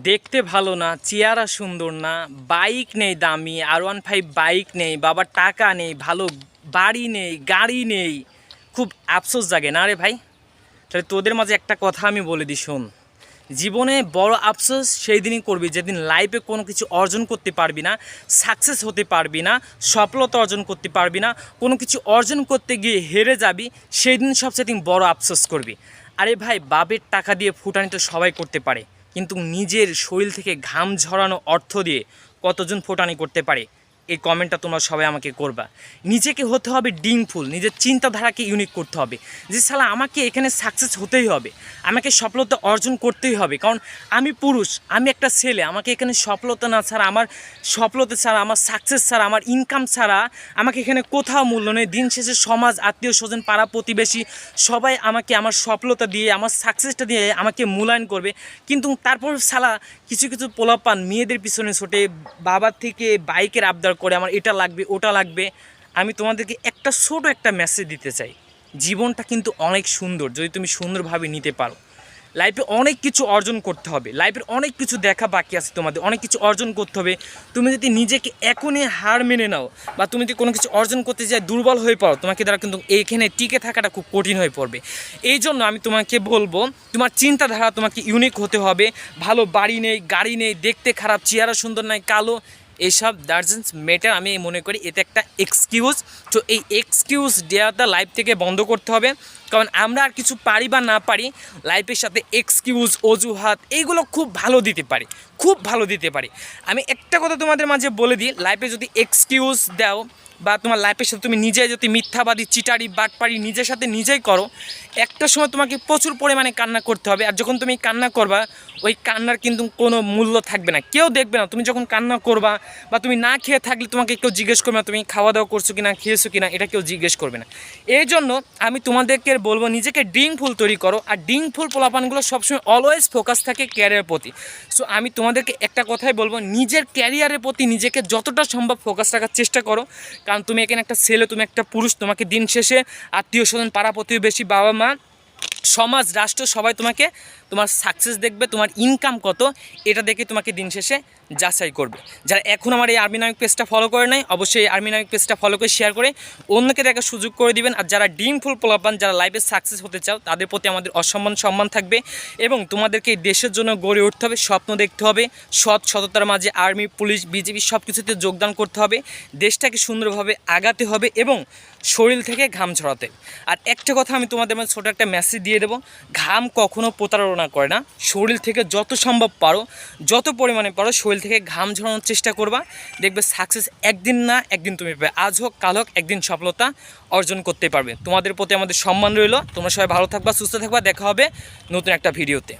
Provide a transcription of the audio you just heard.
দেখতে ভালো না, চেহারা সুন্দর না, বাইক নেই দামি, R15 বাইক নেই, বাবার টাকা নেই, ভালো বাড়ি নেই, গাড়ি নেই, খুব আফসোস জাগে না রে ভাই? তাহলে তোদের মাঝে একটা কথা আমি বলে দিই, শোন। জীবনে বড় আফসোস সেই দিনই করবি যেদিন লাইফে কোনো কিছু অর্জন করতে পারবি না, সাকসেস হতে পারবি না, সফলতা অর্জন করতে পারবি না, কোনো কিছু অর্জন করতে গিয়ে হেরে যাবি, সেই দিন সবচেয়ে বড় আফসোস করবি। আরে ভাই, বাপের টাকা দিয়ে ফুটানি তো সবাই করতে পারে, কিন্তু নিজের শরীর থেকে ঘাম ঝরানো অর্থ দিয়ে কতজন ফুটানি করতে পারে? এই কমেন্টটা তোমরা সবাই আমাকে করবা। নিজেকে হতে হবে ডিংফুল, নিজের চিন্তাধারাকে ইউনিক করতে হবে যে শালা আমাকে এখানে সাকসেস হতেই হবে, আমাকে সফলতা অর্জন করতেই হবে, কারণ আমি পুরুষ, আমি একটা ছেলে। আমাকে এখানে সফলতা না ছাড়া, আমার সফলতা ছাড়া, আমার সাকসেস ছাড়া, আমার ইনকাম ছাড়া আমাকে এখানে কোথাও মূল্য নেই। দিন শেষে সমাজ, আত্মীয় স্বজন, পাড়া প্রতিবেশী সবাই আমাকে আমার সফলতা দিয়ে, আমার সাকসেসটা দিয়ে আমাকে মূল্যায়ন করবে। কিন্তু তারপর শালা কিছু কিছু পোলাপান মেয়েদের পিছনে ছোটে, বাবার থেকে বাইকের আবদার করে, আমার এটা লাগবে ওটা লাগবে। আমি তোমাদেরকে ছোট একটা মেসেজ দিতে চাই। জীবনটা কিন্তু অনেক সুন্দর যদি তুমি সুন্দরভাবে নিতে পারো। লাইফে অনেক কিছু অর্জন করতে হবে, লাইফের অনেক কিছু দেখা বাকি আছে, তোমাদের অনেক কিছু অর্জন করতে হবে। তুমি যদি নিজেকে এখনই হার মেনে নাও, বা তুমি যদি কোনো কিছু অর্জন করতে যাই দুর্বল হয়ে পড়ো, তোমাকে দ্বারা কিন্তু এইখানে টিকে থাকাটা খুব কঠিন হয়ে পড়বে। এই জন্য আমি তোমাকে বলবো, তোমার চিন্তাধারা তোমাকে ইউনিক হতে হবে। ভালো বাড়ি নেই, গাড়ি নেই, দেখতে খারাপ, চেহারা সুন্দর নয়, কালো, এইসব ডাজন্টস ম্যাটার। আমি মনে করি এটা একটা এক্সকিউজ। তো এই এক্সকিউজ দেওয়াটা লাইফ থেকে বন্ধ করতে হবে, কারণ আমরা আর কিছু পারি বা না পারি, লাইফের সাথে এক্সকিউজ, অজুহাত এইগুলো খুব ভালো দিতে পারি, খুব ভালো দিতে পারি। আমি একটা কথা তোমাদের মাঝে বলে দিই, লাইফে যদি এক্সকিউজ দাও বা তোমার লাইফের সাথে তুমি নিজে যদি মিথ্যাবাদী, চিটারি, বাটপারি নিজের সাথে নিজেই করো, একটা সময় তোমাকে প্রচুর পরিমাণে কান্না করতে হবে। আর যখন তুমি কান্না করবা, ওই কান্নার কিন্তু কোনো মূল্য থাকবে না, কেউ দেখবে না। তুমি যখন কান্না করবা বা তুমি না খেয়ে থাকলে তোমাকে কেউ জিজ্ঞেস করবে না তুমি খাওয়া দাওয়া করছো কি না, খেয়েছো কি না, এটা কেউ জিজ্ঞেস করবে না। এই জন্য আমি তোমাদেরকে বলবো, নিজেকে ড্রিঙ্কফুল তৈরি করো। আর ড্রিঙ্কফুল পোলাপানগুলো সবসময় অলওয়েজ ফোকাস থাকে ক্যারিয়ারের প্রতি। সো আমি তোমাদেরকে একটা কথাই বলবো, নিজের ক্যারিয়ারের প্রতি নিজেকে যতটা সম্ভব ফোকাস রাখার চেষ্টা করো। কারণ তুমি এখানে একটা ছেলে, তুমি একটা পুরুষ, তোমাকে দিন শেষে আত্মীয় স্বজন, পাড়া প্রতিবেশী, বাবা মা, সমাজ, রাষ্ট্র সবাই তোমাকে, তোমার সাকসেস দেখবে, তোমার ইনকাম কত এটা দেখে তোমাকে দিন শেষে যাচাই করবে। যারা এখন আমার এই আর্মি নায়ক পেজটা ফলো করে নাই, অবশ্যই এই আর্মি নায়ক পেজটা ফলো করে শেয়ার করে অন্যকে দেখার সুযোগ করে দিবেন। আর যারা ড্রিমফুল পোলাপান, যারা লাইফে সাকসেস হতে চাও, তাদের প্রতি আমাদের সম্মান থাকবে। এবং তোমাদেরকে এই দেশের জন্য গড়ে উঠতে হবে, স্বপ্ন দেখতে হবে, সততার মাঝে আর্মি, পুলিশ, বিজেপি সব কিছুতে যোগদান করতে হবে, দেশটাকে সুন্দরভাবে আগাতে হবে এবং শরীর থেকে ঘাম ঝরাতে। আর একটা কথা আমি তোমাদের মাঝে ছোটো একটা মেসেজ দিয়ে দেবো, ঘাম কখনো প্রতারণা করে না। শরীর থেকে যত সম্ভব পারো, যত পরিমাণে পারো শরীর থেকে ঘাম ঝরানোর চেষ্টা করবা, দেখবে সাকসেস একদিন না একদিন তুমি পাবে। আজ হোক কাল হোক, একদিন সফলতা অর্জন করতে পারবে। তোমাদের প্রতি আমাদের সম্মান রইল। তোমরা সবাই ভালো থাকবা, সুস্থ থাকবা। দেখা হবে নতুন একটা ভিডিওতে।